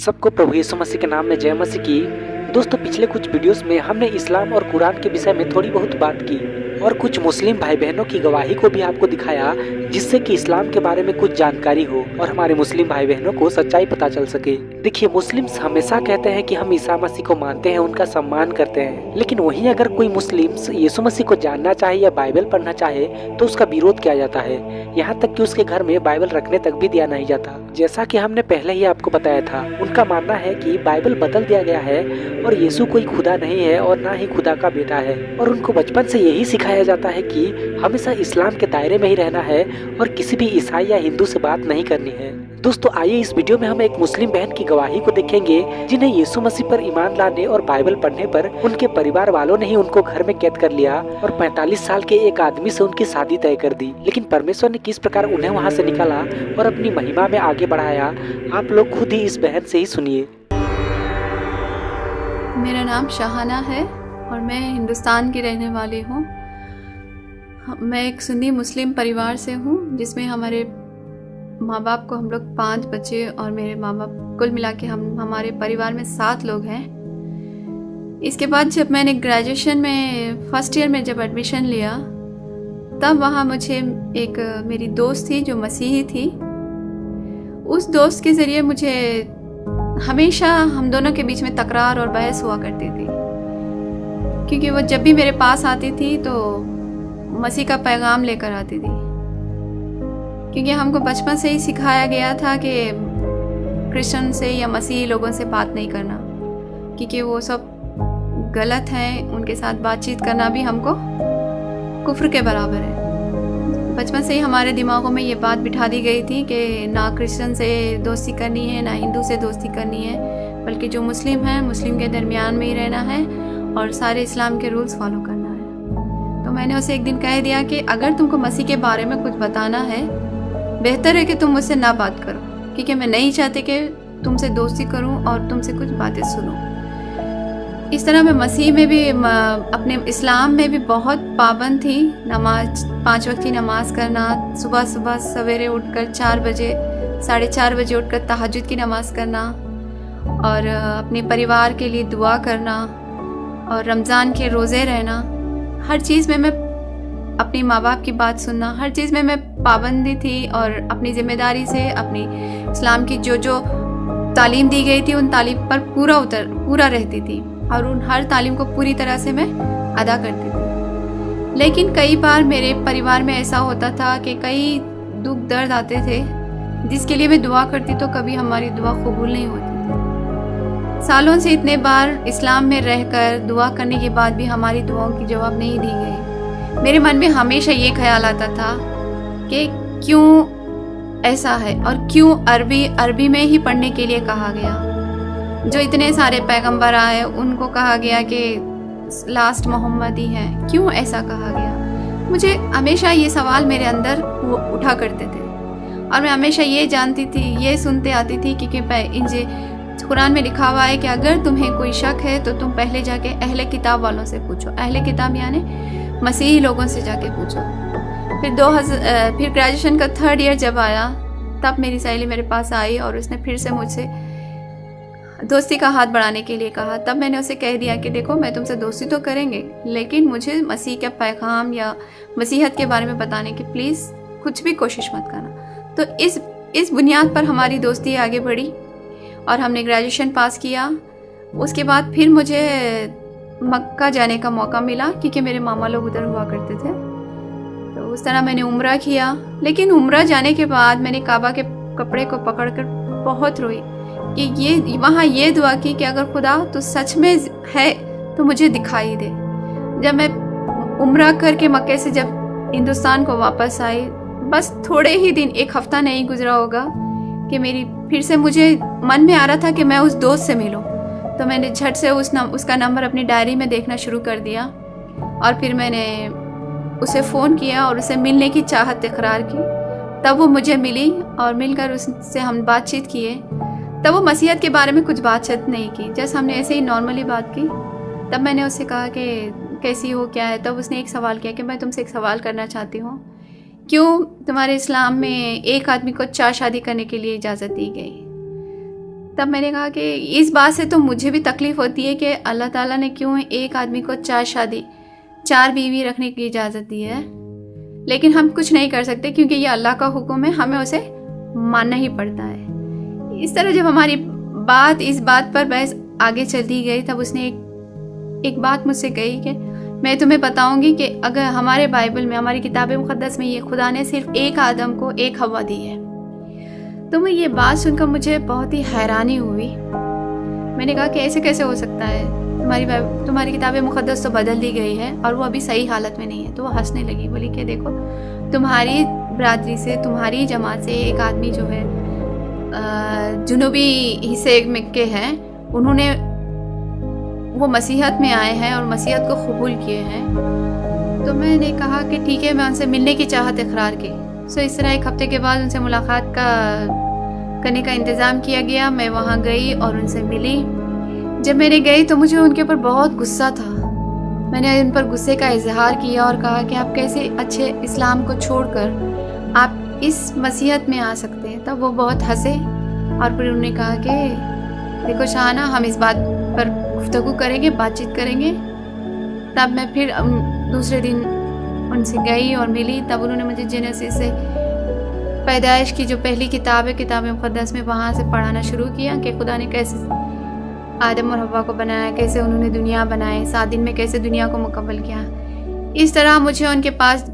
सबको प्रभु यीशु मसीह के नाम में जय मसीह की। दोस्तों, पिछले कुछ वीडियोस में हमने इस्लाम और कुरान के विषय में थोड़ी बहुत बात की और कुछ मुस्लिम भाई बहनों की गवाही को भी आपको दिखाया, जिससे कि इस्लाम के बारे में कुछ जानकारी हो और हमारे मुस्लिम भाई बहनों को सच्चाई पता चल सके। देखिए, मुस्लिम्स हमेशा कहते हैं कि हम ईसा मसीह को मानते हैं, उनका सम्मान करते हैं, लेकिन वहीं अगर कोई मुस्लिम यीशु मसीह को जानना चाहे या बाइबल पढ़ना चाहे तो उसका विरोध किया जाता है। यहाँ तक कि उसके घर में बाइबल रखने तक भी दिया नहीं जाता। जैसा कि हमने पहले ही आपको बताया था, उनका मानना है कि बाइबल बदल दिया गया है और यीशु कोई खुदा नहीं है और ना ही खुदा का बेटा है, और उनको बचपन से यही सिखाया जाता है कि हमेशा इस्लाम के दायरे में ही रहना है और किसी भी ईसाई या हिंदू से बात नहीं करनी है। दोस्तों, आइए इस वीडियो में हम एक मुस्लिम बहन की गवाही को देखेंगे, जिन्हें यीशु मसीह पर ईमान लाने और बाइबल पढ़ने पर उनके परिवार वालों ने ही उनको घर में कैद कर लिया और 45 साल के एक आदमी से उनकी शादी तय कर दी। लेकिन परमेश्वर ने किस प्रकार उन्हें वहां से निकाला और अपनी महिमा में आगे बढ़ाया, आप लोग खुद ही इस बहन से ही सुनिए। मेरा नाम शाहाना है और मैं हिंदुस्तान की रहने वाली हूँ। मैं एक सुन्नी मुस्लिम परिवार से हूँ, जिसमें हमारे माँ बाप को हम लोग 5 बच्चे और मेरे माँ बाप कुल मिला के हमारे परिवार में 7 लोग हैं। इसके बाद जब मैंने ग्रेजुएशन में फर्स्ट ईयर में जब एडमिशन लिया, तब वहाँ मुझे एक मेरी दोस्त थी जो मसीही थी। उस दोस्त के ज़रिए मुझे हमेशा हम दोनों के बीच में तकरार और बहस हुआ करती थी, क्योंकि वो जब भी मेरे पास आती थी तो मसीह का पैगाम लेकर आती थी। क्योंकि हमको बचपन से ही सिखाया गया था कि क्रिश्चियन से या मसीही लोगों से बात नहीं करना, क्योंकि वो सब गलत हैं। उनके साथ बातचीत करना भी हमको कुफ्र के बराबर है। बचपन से ही हमारे दिमागों में ये बात बिठा दी गई थी कि ना क्रिश्चियन से दोस्ती करनी है, ना हिंदू से दोस्ती करनी है, बल्कि जो मुस्लिम है मुस्लिम के दरमियान में ही रहना है और सारे इस्लाम के रूल्स फॉलो करना है। तो मैंने उसे एक दिन कह दिया कि अगर तुमको मसीह के बारे में कुछ बताना है, बेहतर है कि तुम मुझसे ना बात करो, क्योंकि मैं नहीं चाहती कि तुमसे दोस्ती करूं और तुमसे कुछ बातें सुनूं। इस तरह मैं मसीह में भी, अपने इस्लाम में भी बहुत पाबंद थी। नमाज, 5 वक्त की नमाज करना, सुबह सुबह सवेरे उठकर 4 बजे 4:30 बजे उठकर तहज्जुद की नमाज करना और अपने परिवार के लिए दुआ करना और रमज़ान के रोज़े रहना। हर चीज़ में मैं अपनी माँ बाप की बात सुनना, हर चीज़ में मैं पाबंदी थी और अपनी जिम्मेदारी से अपनी इस्लाम की जो तालीम दी गई थी उन तालीम पर पूरा रहती थी और उन हर तालीम को पूरी तरह से मैं अदा करती थी। लेकिन कई बार मेरे परिवार में ऐसा होता था कि कई दुख दर्द आते थे, जिसके लिए मैं दुआ करती तो कभी हमारी दुआ कबूल नहीं होती थी। सालों से इतने बार इस्लाम में रहकर दुआ करने के बाद भी हमारी दुआओं की जवाब नहीं दी गई। मेरे मन में हमेशा ये ख्याल आता था कि क्यों ऐसा है और क्यों अरबी में ही पढ़ने के लिए कहा गया। जो इतने सारे पैगंबर आए उनको कहा गया कि लास्ट मोहम्मद ही हैं, क्यों ऐसा कहा गया? मुझे हमेशा ये सवाल मेरे अंदर उठा करते थे और मैं हमेशा ये जानती थी, ये सुनते आती थी कि कुरान में लिखा हुआ है कि अगर तुम्हें कोई शक है तो तुम पहले जाके अहले किताब वालों से पूछो। अहले किताब यानी मसीही लोगों से जाके पूछो। फिर ग्रेजुएशन का 3rd ईयर जब आया, तब मेरी सहेली मेरे पास आई और उसने फिर से मुझसे दोस्ती का हाथ बढ़ाने के लिए कहा। तब मैंने उसे कह दिया कि देखो, मैं तुमसे दोस्ती तो करेंगे, लेकिन मुझे मसीह का पैगाम या मसीहत के बारे में बताने की प्लीज़ कुछ भी कोशिश मत करना। तो इस बुनियाद पर हमारी दोस्ती आगे बढ़ी और हमने ग्रेजुएशन पास किया। उसके बाद फिर मुझे मक्का जाने का मौका मिला, क्योंकि मेरे मामा लोग उधर हुआ करते थे। तो उस तरह मैंने उम्रा किया। लेकिन उम्रा जाने के बाद मैंने काबा के कपड़े को पकड़कर बहुत रोई कि वहाँ ये दुआ की कि अगर खुदा तो सच में है तो मुझे दिखाई दे। जब मैं उम्रा करके मक्के से जब हिंदुस्तान को वापस आई, बस थोड़े ही दिन, 1 हफ्ता नहीं गुजरा होगा कि मेरी फिर से मुझे मन में आ रहा था कि मैं उस दोस्त से मिलूं। तो मैंने झट से उसका नंबर अपनी डायरी में देखना शुरू कर दिया और फिर मैंने उसे फ़ोन किया और उसे मिलने की चाहत इकरार की। तब वो मुझे मिली और मिलकर उससे हम बातचीत किए। तब वो मसीहत के बारे में कुछ बातचीत नहीं की, जैसे हमने ऐसे ही नॉर्मली बात की। तब मैंने उससे कहा कि कैसी हो, क्या है। तब उसने एक सवाल किया कि मैं तुमसे एक सवाल करना चाहती हूँ, क्यों तुम्हारे इस्लाम में एक आदमी को 4 शादी करने के लिए इजाज़त दी गई? तब मैंने कहा कि इस बात से तो मुझे भी तकलीफ़ होती है कि अल्लाह ताला ने क्यों एक आदमी को 4 बीवी रखने की इजाज़त दी है, लेकिन हम कुछ नहीं कर सकते क्योंकि ये अल्लाह का हुक्म है, हमें उसे मानना ही पड़ता है। इस तरह जब हमारी इस बात पर बहस आगे चलती गई, तब उसने एक बात मुझसे कही कि मैं तुम्हें बताऊंगी कि अगर हमारे बाइबल में, हमारी किताब मुक़द्दस में ये खुदा ने सिर्फ एक आदम को एक हवा दी है। तो मैं ये बात सुनकर मुझे बहुत ही हैरानी हुई। मैंने कहा कि ऐसे कैसे हो सकता है, तुम्हारी किताब मुक़द्दस तो बदल दी गई है और वो अभी सही हालत में नहीं है। तो वो हंसने लगी, बोली कि देखो, तुम्हारी बरादरी से, तुम्हारी जमात से एक आदमी जो है जुनूबी हिस्से में के हैं, उन्होंने वो मसीहत में आए हैं और मसीहत को कबूल किए हैं। तो मैंने कहा कि ठीक है, मैं उनसे मिलने की चाहत इकरार की। सो इस तरह 1 हफ्ते के बाद उनसे मुलाकात करने का इंतज़ाम किया गया। मैं वहाँ गई और उनसे मिली। जब मैंने गई तो मुझे उनके ऊपर बहुत गुस्सा था। मैंने उन पर गुस्से का इजहार किया और कहा कि आप कैसे अच्छे इस्लाम को छोड़कर आप इस मसीहत में आ सकते हैं। तब वो बहुत हंसे और फिर उन्होंने कहा कि देखो शाहाना, हम इस बात पर गुफ्तगू करेंगे, बातचीत करेंगे। तब मैं फिर दूसरे दिन उनसे गई और मिली। तब उन्होंने मुझे जेनेसिस से, पैदाइश की जो पहली किताब है किताब मुक़द्दस में, वहाँ से पढ़ाना शुरू किया कि खुदा ने कैसे आदम और हव्वा को बनाया, कैसे उन्होंने दुनिया बनाई, 7 दिन में कैसे दुनिया को मुकम्मल किया। इस तरह मुझे उनके पास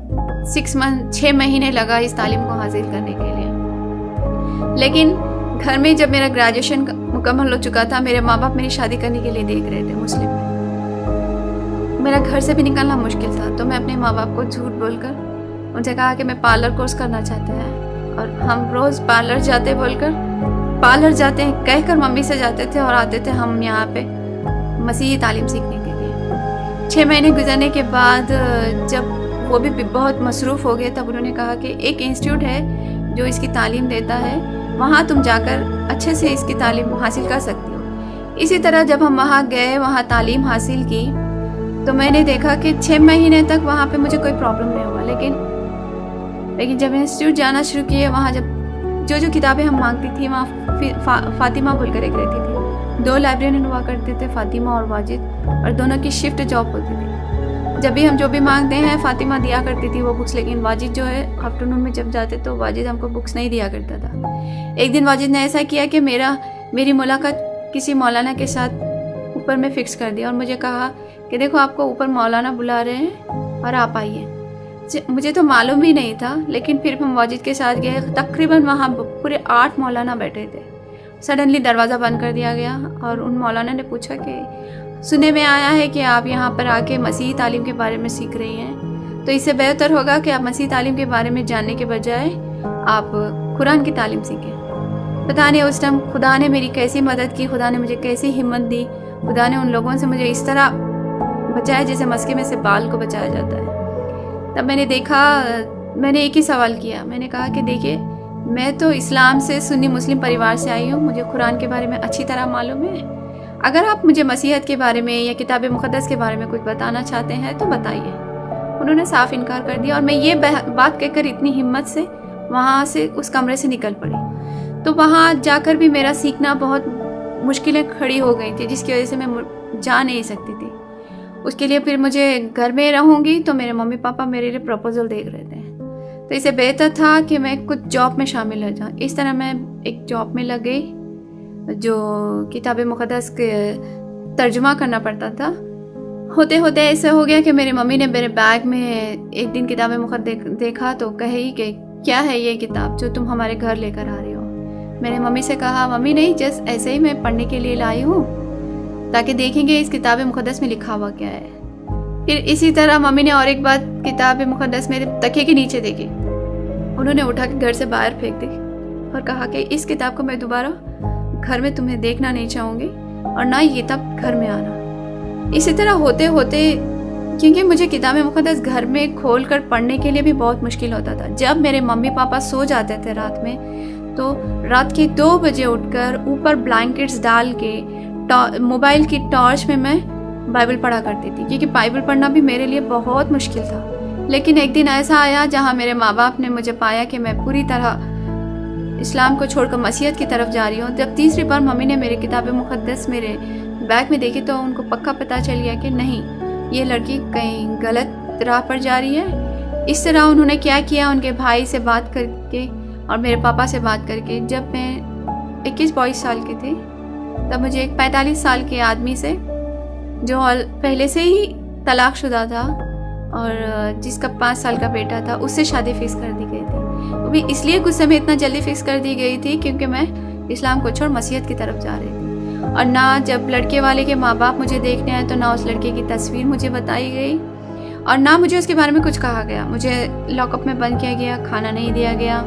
6 महीने लगा इस तालीम को हासिल करने के लिए। लेकिन घर में जब मेरा ग्रेजुएशन मुकम्मल हो चुका था, मेरे माँ बाप मेरी शादी करने के लिए देख रहे थे मुस्लिम में। मेरा घर से भी निकलना मुश्किल था। तो मैं अपने माँ बाप को झूठ बोलकर उनसे कहा कि मैं पार्लर कोर्स करना चाहते हैं, और हम रोज़ पार्लर जाते हैं कहकर मम्मी से जाते थे और आते थे हम यहाँ पे मसीही तालीम सीखने के लिए। 6 महीने गुजरने के बाद जब वो भी बहुत मसरूफ़ हो गए, तब उन्होंने कहा कि एक इंस्टीट्यूट है जो इसकी तालीम देता है, वहाँ तुम जाकर अच्छे से इसकी तालीम हासिल कर सकती हो। इसी तरह जब हम वहाँ गए, वहाँ तालीम हासिल की, तो मैंने देखा कि 6 महीने तक वहाँ पे मुझे कोई प्रॉब्लम नहीं हुआ। लेकिन जब इंस्टीट्यूट जाना शुरू किए, वहाँ जब जो किताबें हम मांगती थी, वहाँ फातिमा बोलकर एक रहती थी। 2 लाइब्रेरियन हुआ करते थे, फातिमा और वाजिद, और दोनों की शिफ्ट जॉब होती थी। जब भी हम जो भी मांगते हैं, फातिमा दिया करती थी वो बुक्स, लेकिन वाजिद जो है आफ्टरनून में जब जाते तो वाजिद हमको बुक्स नहीं दिया करता था। एक दिन वाजिद ने ऐसा किया कि मेरी मुलाकात किसी मौलाना के साथ ऊपर में फ़िक्स कर दिया और मुझे कहा कि देखो, आपको ऊपर मौलाना बुला रहे हैं और आप आइए। मुझे तो मालूम भी नहीं था, लेकिन फिर हम वाजिद के साथ गए। तकरीबन वहाँ पूरे 8 मौलाना बैठे थे। सडनली दरवाज़ा बंद कर दिया गया और उन मौलाना ने पूछा कि सुनने में आया है कि आप यहाँ पर आके मसीही तालीम के बारे में सीख रही हैं, तो इससे बेहतर होगा कि आप मसीही तालीम के बारे में जानने के बजाय आप कुरान की तालीम सीखें। पता नहीं उस टाइम खुदा ने मेरी कैसी मदद की, खुदा ने मुझे कैसी हिम्मत दी, खुदा ने उन लोगों से मुझे इस तरह बचाया जैसे मस्के में से बाल को बचाया जाता है। तब मैंने एक ही सवाल किया। मैंने कहा कि देखिए, मैं तो इस्लाम से, सुन्नी मुस्लिम परिवार से आई हूँ, मुझे कुरान के बारे में अच्छी तरह मालूम है। अगर आप मुझे मसीहत के बारे में या किताब मुक़द्दस के बारे में कुछ बताना चाहते हैं तो बताइए। उन्होंने साफ इनकार कर दिया और मैं ये बात कहकर इतनी हिम्मत से वहाँ से उस कमरे से निकल पड़ी। तो वहाँ जाकर भी मेरा सीखना बहुत मुश्किलें खड़ी हो गई थी, जिसकी वजह से मैं जा नहीं सकती थी। उसके लिए फिर मुझे घर में रहूँगी तो मेरे मम्मी पापा मेरे लिए प्रपोजल देख रहे थे। तो इससे बेहतर था कि मैं कुछ जॉब में शामिल हो जाऊँ। इस तरह मैं एक जॉब में लग गई जो किताब मुक़द्दस के तर्जुमा करना पड़ता था। होते होते ऐसे हो गया कि मेरी मम्मी ने मेरे बैग में एक दिन किताब मुक़द्दस देखा तो कही कि क्या है ये किताब जो तुम हमारे घर लेकर आ रही हो। मैंने मम्मी से कहा, मम्मी नहीं, जस्ट ऐसे ही मैं पढ़ने के लिए लाई हूँ ताकि देखेंगे इस किताब मुक़द्दस में लिखा हुआ क्या है। फिर इसी तरह मम्मी ने और एक बार किताब मुक़द्दस मेरे तकिए के नीचे देखी। उन्होंने उठा के घर से बाहर फेंक दी और कहा कि इस किताब को मैं दोबारा घर में तुम्हें देखना नहीं चाहूँगी और ना ये तब घर में आना। इसी तरह होते होते, क्योंकि मुझे किताब मुक़द्दस घर में खोल कर पढ़ने के लिए भी बहुत मुश्किल होता था। जब मेरे मम्मी पापा सो जाते थे रात में, तो रात के 2 बजे उठकर ऊपर ब्लैंकेट्स डाल के मोबाइल की टॉर्च में मैं बाइबल पढ़ा करती थी, क्योंकि बाइबल पढ़ना भी मेरे लिए बहुत मुश्किल था। लेकिन एक दिन ऐसा आया जहाँ मेरे माँ बाप ने मुझे पाया कि मैं पूरी तरह इस्लाम को छोड़कर मसीहत की तरफ जा रही हूँ। जब तीसरी बार मम्मी ने मेरी किताब मुक़द्दस मेरे बैग में देखी तो उनको पक्का पता चल गया कि नहीं, ये लड़की कहीं गलत राह पर जा रही है। इस तरह उन्होंने क्या किया, उनके भाई से बात करके और मेरे पापा से बात करके, जब मैं 21-22 साल की थी तब मुझे एक 45 साल के आदमी से, जो पहले से ही तलाकशुदा था और जिसका 5 साल का बेटा था, उससे शादी फिक्स कर दी गई थी। वो भी इसलिए कुछ समय इतना जल्दी फिक्स कर दी गई थी क्योंकि मैं इस्लाम को छोड़ मसीहत की तरफ जा रही थी। और ना जब लड़के वाले के माँ बाप मुझे देखने आए तो ना उस लड़के की तस्वीर मुझे बताई गई और ना मुझे उसके बारे में कुछ कहा गया। मुझे लॉकअप में बंद किया गया, खाना नहीं दिया गया।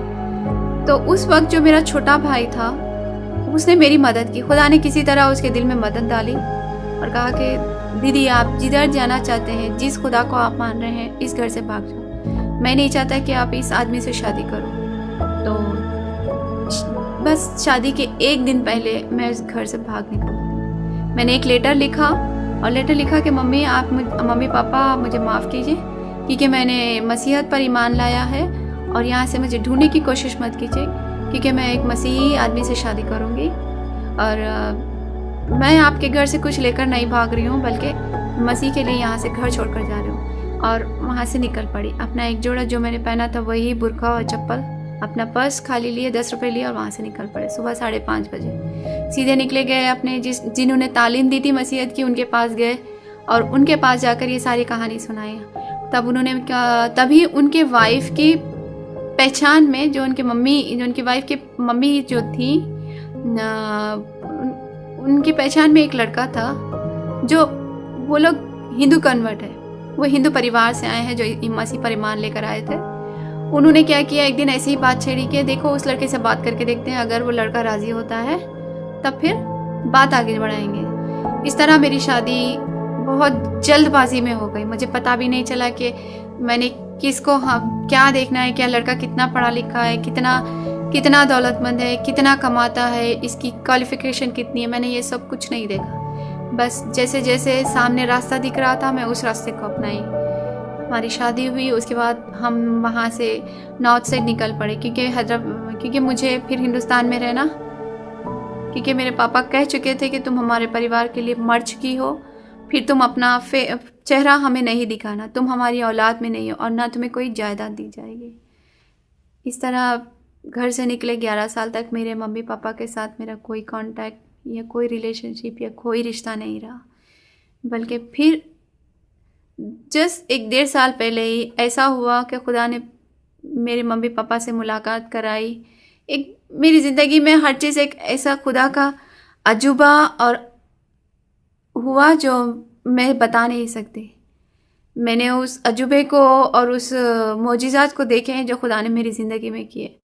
तो उस वक्त जो मेरा छोटा भाई था उसने मेरी मदद की। खुदा ने किसी तरह उसके दिल में मदद डाली और कहा कि दीदी, आप जिधर जाना चाहते हैं, जिस खुदा को आप मान रहे हैं, इस घर से भाग जाओ। मैं नहीं चाहता कि आप इस आदमी से शादी करो। तो बस शादी के एक दिन पहले मैं उस घर से भाग निकली। मैंने एक लेटर लिखा और लेटर लिखा कि मम्मी पापा आप मुझे माफ़ कीजिए क्योंकि मैंने मसीहत पर ईमान लाया है और यहाँ से मुझे ढूंढने की कोशिश मत कीजिए क्योंकि मैं एक मसीही आदमी से शादी करूँगी और मैं आपके घर से कुछ लेकर नहीं भाग रही हूँ, बल्कि मसीह के लिए यहाँ से घर छोड़कर जा रही हूँ। और वहाँ से निकल पड़ी। अपना एक जोड़ा जो मैंने पहना था वही बुर्का और चप्पल, अपना पर्स खाली लिए, 10 रुपये लिए और वहाँ से निकल पड़े। सुबह 5:30 बजे सीधे निकले गए अपने जिन्होंने तालीम दी थी मसीहत की, उनके पास गए और उनके पास जाकर ये सारी कहानी सुनाई। तभी उनके वाइफ की पहचान में, जो उनकी वाइफ की मम्मी जो थी, उनकी पहचान में एक लड़का था जो, वो लोग हिंदू कन्वर्ट है, वो हिंदू परिवार से आए हैं जो मसीह पर ईमान लेकर आए थे। उन्होंने क्या किया, एक दिन ऐसी ही बात छेड़ी कि देखो उस लड़के से बात करके देखते हैं, अगर वो लड़का राज़ी होता है तब फिर बात आगे बढ़ाएंगे। इस तरह मेरी शादी बहुत जल्दबाजी में हो गई। मुझे पता भी नहीं चला कि मैंने किसको क्या देखना है, क्या लड़का कितना पढ़ा लिखा है, कितना दौलतमंद है, कितना कमाता है, इसकी क्वालिफिकेशन कितनी है, मैंने ये सब कुछ नहीं देखा। बस जैसे जैसे सामने रास्ता दिख रहा था मैं उस रास्ते को अपनाई। हमारी शादी हुई, उसके बाद हम वहाँ से नॉर्थ साइड निकल पड़े क्योंकि मुझे फिर हिंदुस्तान में रहना, क्योंकि मेरे पापा कह चुके थे कि तुम हमारे परिवार के लिए मर चुकी हो, फिर तुम अपना चेहरा हमें नहीं दिखाना, तुम हमारी औलाद में नहीं हो और ना तुम्हें कोई जायदाद दी जाएगी। इस तरह घर से निकले 11 साल तक मेरे मम्मी पापा के साथ मेरा कोई कांटेक्ट या कोई रिलेशनशिप या कोई रिश्ता नहीं रहा। बल्कि फिर जस्ट 1-1.5 साल पहले ही ऐसा हुआ कि खुदा ने मेरे मम्मी पापा से मुलाकात कराई। एक मेरी ज़िंदगी में हर चीज़ एक ऐसा खुदा का अजूबा और हुआ जो मैं बता नहीं सकती। मैंने उस अजूबे को और उस मोजिज़ात को देखे हैं जो खुदा ने मेरी ज़िंदगी में किए।